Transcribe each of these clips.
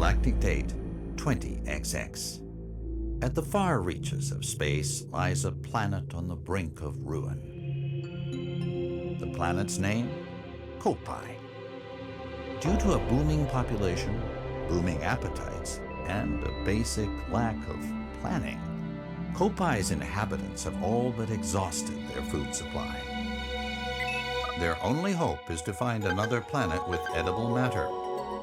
galactic date 20XX. At the far reaches of space lies a planet on the brink of ruin. The planet's name? Koppai. Due to a booming population, booming appetites, and a basic lack of planning, Koppai's inhabitants have all but exhausted their food supply. Their only hope is to find another planet with edible matter.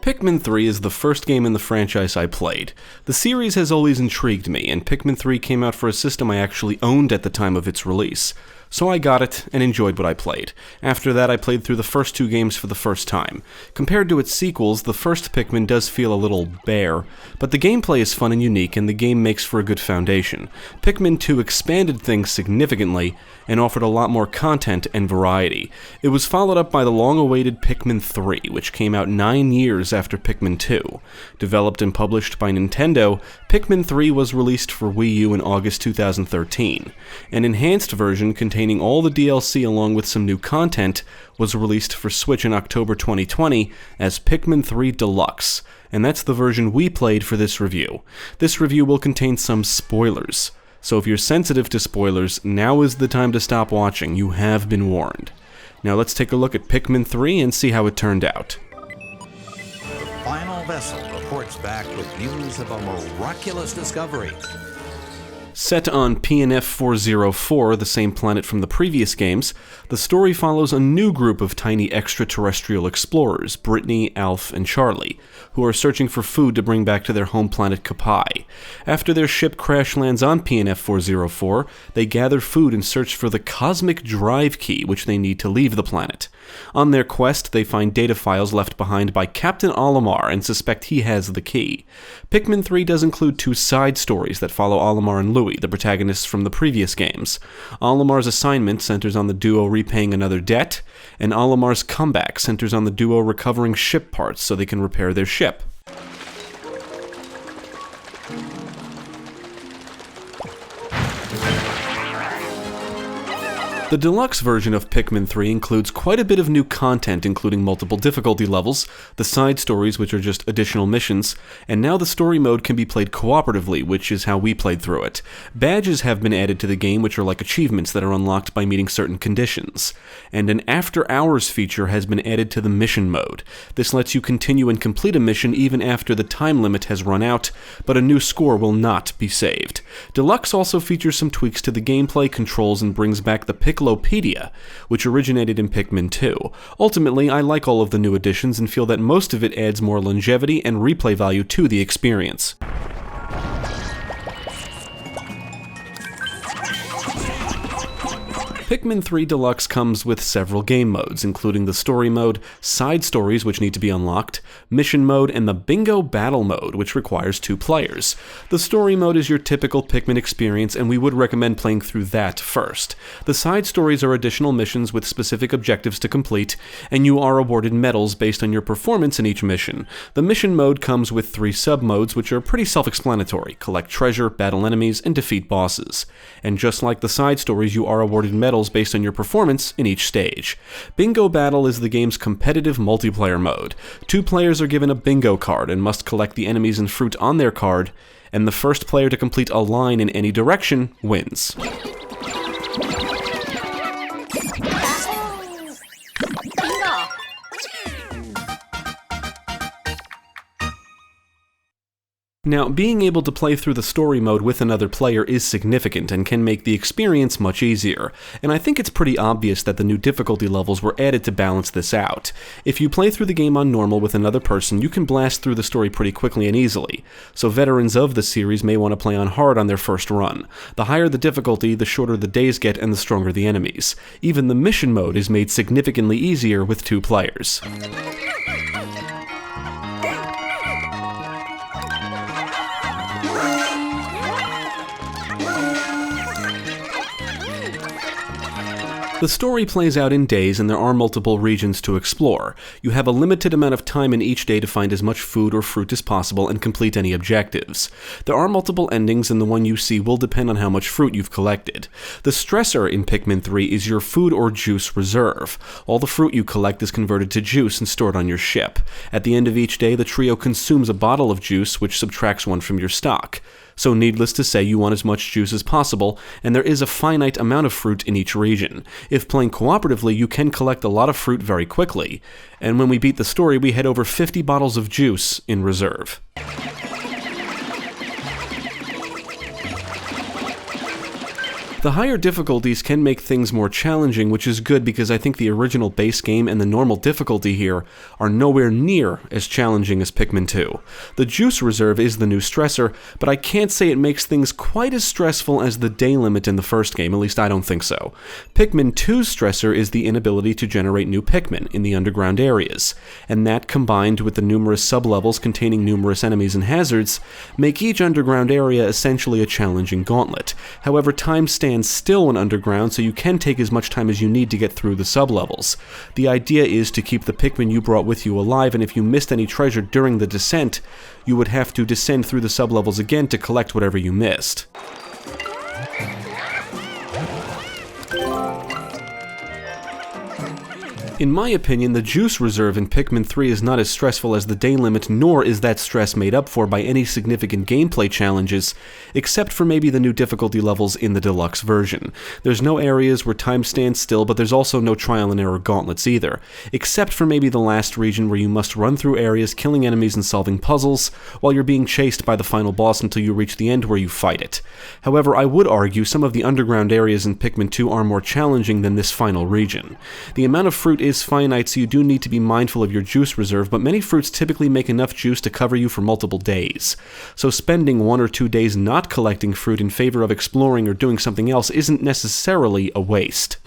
Pikmin 3 is the first game in the franchise I played. The series has always intrigued me, and Pikmin 3 came out for a system I actually owned at the time of its release. So I got it and enjoyed what I played. After that, I played through the first two games for the first time. Compared to its sequels, the first Pikmin does feel a little bare, but the gameplay is fun and unique, and the game makes for a good foundation. Pikmin 2 expanded things significantly and offered a lot more content and variety. It was followed up by the long-awaited Pikmin 3, which came out 9 years after Pikmin 2. Developed and published by Nintendo, Pikmin 3 was released for Wii U in August 2013. An enhanced version containing all the DLC along with some new content was released for Switch in October 2020 as Pikmin 3 Deluxe, and that's the version we played for this review. This review will contain some spoilers, so if you're sensitive to spoilers, now is the time to stop watching. You have been warned. Now let's take a look at Pikmin 3 and see how it turned out. The final vessel reports back with news of a miraculous discovery. Set on PNF 404, the same planet from the previous games, the story follows a new group of tiny extraterrestrial explorers, Brittany, Alf, and Charlie, who are searching for food to bring back to their home planet Koppai. After their ship crash lands on PNF 404, they gather food and search for the cosmic drive key which they need to leave the planet. On their quest, they find data files left behind by Captain Olimar and suspect he has the key. Pikmin 3 does include two side stories that follow Olimar and Louis, the protagonists from the previous games. Olimar's assignment centers on the duo repaying another debt, and Olimar's comeback centers on the duo recovering ship parts so they can repair their ship. The deluxe version of Pikmin 3 includes quite a bit of new content, including multiple difficulty levels, the side stories, which are just additional missions, and now the story mode can be played cooperatively, which is how we played through it. Badges have been added to the game, which are like achievements that are unlocked by meeting certain conditions. And an After Hours feature has been added to the mission mode. This lets you continue and complete a mission even after the time limit has run out, but a new score will not be saved. Deluxe also features some tweaks to the gameplay, controls, and brings back the Piccolopedia, which originated in Pikmin 2. Ultimately, I like all of the new additions and feel that most of it adds more longevity and replay value to the experience. Pikmin 3 Deluxe comes with several game modes, including the story mode, side stories which need to be unlocked, mission mode, and the bingo battle mode, which requires 2 players. The story mode is your typical Pikmin experience, and we would recommend playing through that first. The side stories are additional missions with specific objectives to complete, and you are awarded medals based on your performance in each mission. The mission mode comes with 3 sub-modes, which are pretty self-explanatory: collect treasure, battle enemies, and defeat bosses. And just like the side stories, you are awarded medals based on your performance in each stage. Bingo Battle is the game's competitive multiplayer mode. 2 players are given a bingo card and must collect the enemies and fruit on their card, and the first player to complete a line in any direction wins. Now, being able to play through the story mode with another player is significant and can make the experience much easier, and I think it's pretty obvious that the new difficulty levels were added to balance this out. If you play through the game on normal with another person, you can blast through the story pretty quickly and easily, so veterans of the series may want to play on hard on their first run. The higher the difficulty, the shorter the days get and the stronger the enemies. Even the mission mode is made significantly easier with 2 players. The story plays out in days and there are multiple regions to explore. You have a limited amount of time in each day to find as much food or fruit as possible and complete any objectives. There are multiple endings and the one you see will depend on how much fruit you've collected. The stressor in Pikmin 3 is your food or juice reserve. All the fruit you collect is converted to juice and stored on your ship. At the end of each day, the trio consumes a bottle of juice, which subtracts one from your stock. So needless to say, you want as much juice as possible, and there is a finite amount of fruit in each region. If playing cooperatively, you can collect a lot of fruit very quickly, and when we beat the story, we had over 50 bottles of juice in reserve. The higher difficulties can make things more challenging, which is good because I think the original base game and the normal difficulty here are nowhere near as challenging as Pikmin 2. The juice reserve is the new stressor, but I can't say it makes things quite as stressful as the day limit in the first game, at least I don't think so. Pikmin 2's stressor is the inability to generate new Pikmin in the underground areas, and that combined with the numerous sub-levels containing numerous enemies and hazards, make each underground area essentially a challenging gauntlet. However, time stands still when underground, so you can take as much time as you need to get through the sub-levels. The idea is to keep the Pikmin you brought with you alive, and if you missed any treasure during the descent, you would have to descend through the sub-levels again to collect whatever you missed. In my opinion, the juice reserve in Pikmin 3 is not as stressful as the day limit, nor is that stress made up for by any significant gameplay challenges, except for maybe the new difficulty levels in the Deluxe version. There's no areas where time stands still, but there's also no trial and error gauntlets either, except for maybe the last region where you must run through areas killing enemies and solving puzzles, while you're being chased by the final boss until you reach the end where you fight it. However, I would argue some of the underground areas in Pikmin 2 are more challenging than this final region. The amount of fruit is finite, so you do need to be mindful of your juice reserve, but many fruits typically make enough juice to cover you for multiple days. So spending 1 or 2 days not collecting fruit in favor of exploring or doing something else isn't necessarily a waste.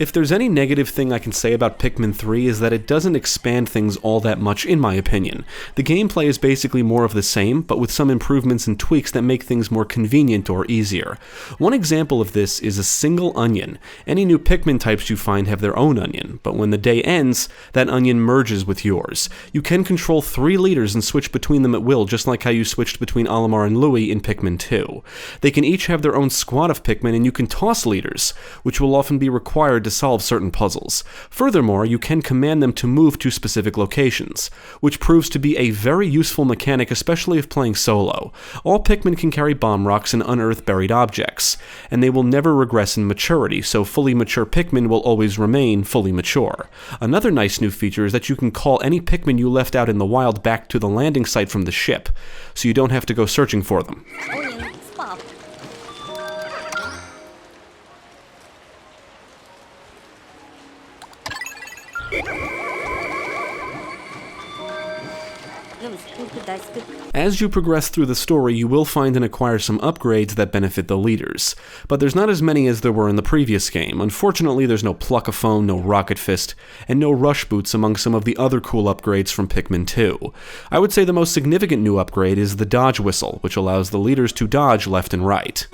If there's any negative thing I can say about Pikmin 3 is that it doesn't expand things all that much in my opinion. The gameplay is basically more of the same, but with some improvements and tweaks that make things more convenient or easier. One example of this is a single onion. Any new Pikmin types you find have their own onion, but when the day ends, that onion merges with yours. You can control 3 leaders and switch between them at will, just like how you switched between Olimar and Louie in Pikmin 2. They can each have their own squad of Pikmin, and you can toss leaders, which will often be required to solve certain puzzles. Furthermore, you can command them to move to specific locations, which proves to be a very useful mechanic, especially if playing solo. All Pikmin can carry bomb rocks and unearth buried objects, and they will never regress in maturity, so fully mature Pikmin will always remain fully mature. Another nice new feature is that you can call any Pikmin you left out in the wild back to the landing site from the ship, so you don't have to go searching for them. As you progress through the story, you will find and acquire some upgrades that benefit the leaders, but there's not as many as there were in the previous game. Unfortunately, there's no Pluck-a-Phone, no Rocket Fist, and no Rush Boots among some of the other cool upgrades from Pikmin 2. I would say the most significant new upgrade is the Dodge Whistle, which allows the leaders to dodge left and right.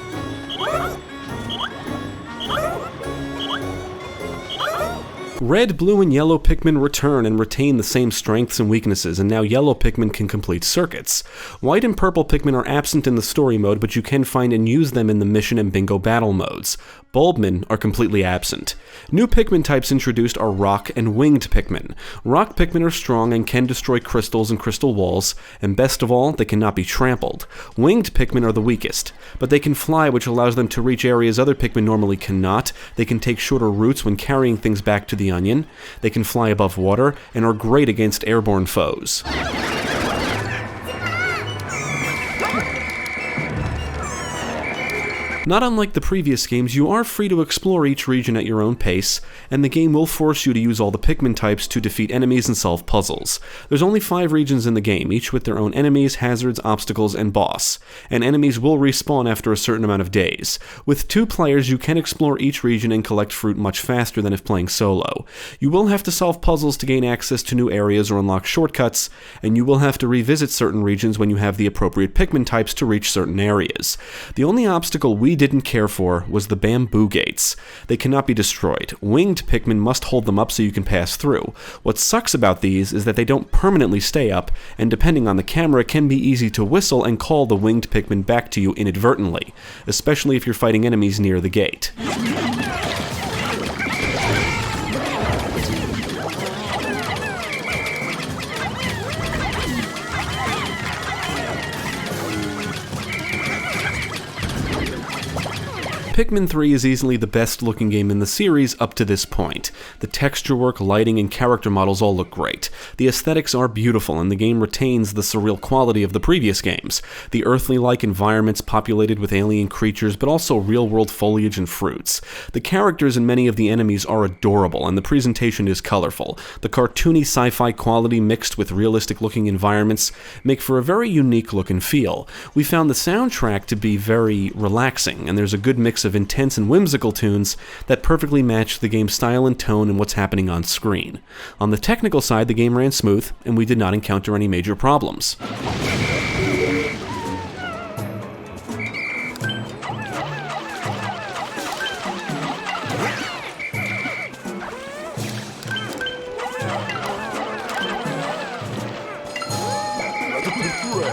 Red, blue, and yellow Pikmin return and retain the same strengths and weaknesses, and now yellow Pikmin can complete circuits. White and purple Pikmin are absent in the story mode, but you can find and use them in the mission and bingo battle modes. Bulbmin are completely absent. New Pikmin types introduced are Rock and Winged Pikmin. Rock Pikmin are strong and can destroy crystals and crystal walls, and best of all, they cannot be trampled. Winged Pikmin are the weakest, but they can fly, which allows them to reach areas other Pikmin normally cannot. They can take shorter routes when carrying things back to the onion. They can fly above water, and are great against airborne foes. Not unlike the previous games, you are free to explore each region at your own pace, and the game will force you to use all the Pikmin types to defeat enemies and solve puzzles. There's only 5 regions in the game, each with their own enemies, hazards, obstacles, and boss, and enemies will respawn after a certain amount of days. With 2 players, you can explore each region and collect fruit much faster than if playing solo. You will have to solve puzzles to gain access to new areas or unlock shortcuts, and you will have to revisit certain regions when you have the appropriate Pikmin types to reach certain areas. The only obstacle we didn't care for was the bamboo gates. They cannot be destroyed. Winged Pikmin must hold them up so you can pass through. What sucks about these is that they don't permanently stay up, and depending on the camera, it can be easy to whistle and call the winged Pikmin back to you inadvertently, especially if you're fighting enemies near the gate. Pikmin 3 is easily the best looking game in the series up to this point. The texture work, lighting, and character models all look great. The aesthetics are beautiful, and the game retains the surreal quality of the previous games. The earthly-like environments populated with alien creatures, but also real-world foliage and fruits. The characters and many of the enemies are adorable, and the presentation is colorful. The cartoony sci-fi quality mixed with realistic-looking environments make for a very unique look and feel. We found the soundtrack to be very relaxing, and there's a good mix of intense and whimsical tunes that perfectly match the game's style and tone and what's happening on screen. On the technical side, the game ran smooth, and we did not encounter any major problems.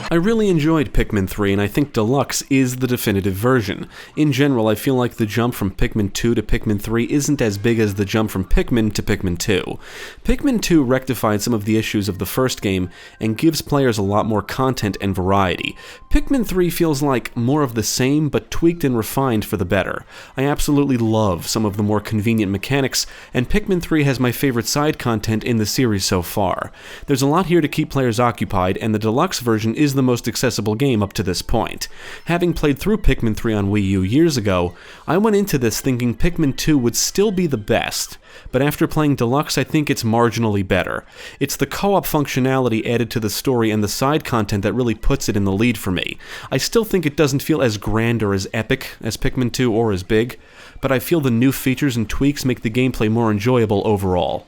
I really enjoyed Pikmin 3, and I think Deluxe is the definitive version. In general, I feel like the jump from Pikmin 2 to Pikmin 3 isn't as big as the jump from Pikmin to Pikmin 2. Pikmin 2 rectified some of the issues of the first game and gives players a lot more content and variety. Pikmin 3 feels like more of the same, but tweaked and refined for the better. I absolutely love some of the more convenient mechanics, and Pikmin 3 has my favorite side content in the series so far. There's a lot here to keep players occupied, and the Deluxe version is the most accessible game up to this point. Having played through Pikmin 3 on Wii U years ago, I went into this thinking Pikmin 2 would still be the best, but after playing Deluxe, I think it's marginally better. It's the co-op functionality added to the story and the side content that really puts it in the lead for me. I still think it doesn't feel as grand or as epic as Pikmin 2 or as big, but I feel the new features and tweaks make the gameplay more enjoyable overall.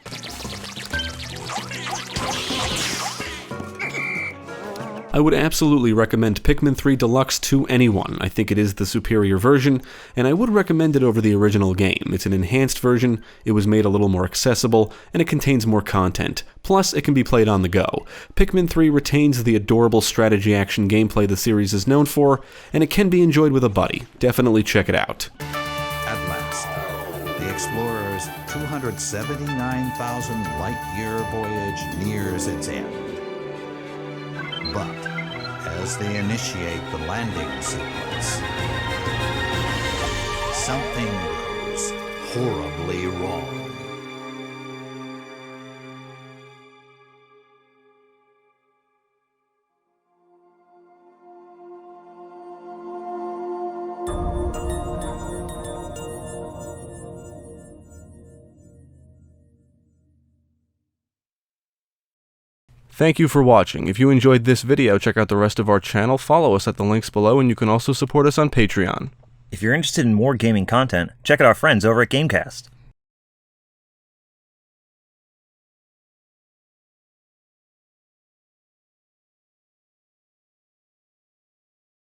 I would absolutely recommend Pikmin 3 Deluxe to anyone. I think it is the superior version, and I would recommend it over the original game. It's an enhanced version, it was made a little more accessible, and it contains more content. Plus, it can be played on the go. Pikmin 3 retains the adorable strategy action gameplay the series is known for, and it can be enjoyed with a buddy. Definitely check it out. At last, the explorer's 279,000 light-year voyage nears its end. But as they initiate the landing sequence, something goes horribly wrong. Thank you for watching. If you enjoyed this video, check out the rest of our channel, follow us at the links below, and you can also support us on Patreon. If you're interested in more gaming content, check out our friends over at Gamecast.